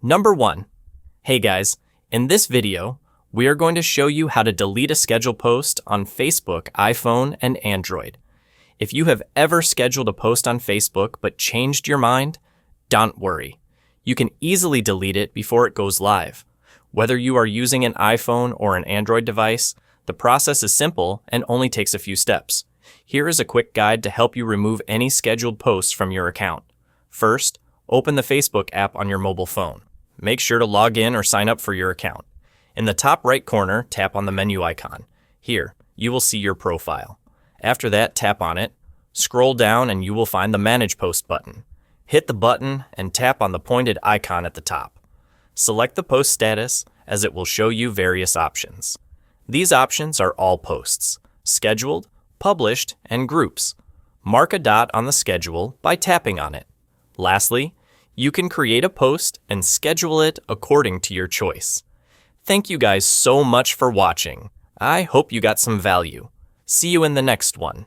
Number 1. Hey guys, in this video, we are going to show you how to delete a scheduled post on Facebook, iPhone, and Android. If you have ever scheduled a post on Facebook but changed your mind, don't worry. You can easily delete it before it goes live. Whether you are using an iPhone or an Android device, the process is simple and only takes a few steps. Here is a quick guide to help you remove any scheduled posts from your account. First, open the Facebook app on your mobile phone. Make sure to log in or sign up for your account. In the top right corner, tap on the menu icon. Here, you will see your profile. After that, tap on it. Scroll down and you will find the Manage Post button. Hit the button and tap on the pointed icon at the top. Select the post status as it will show you various options. These options are all posts, scheduled, published, and groups. Mark a dot on the schedule by tapping on it. Lastly, you can create a post and schedule it according to your choice. Thank you guys so much for watching. I hope you got some value. See you in the next one.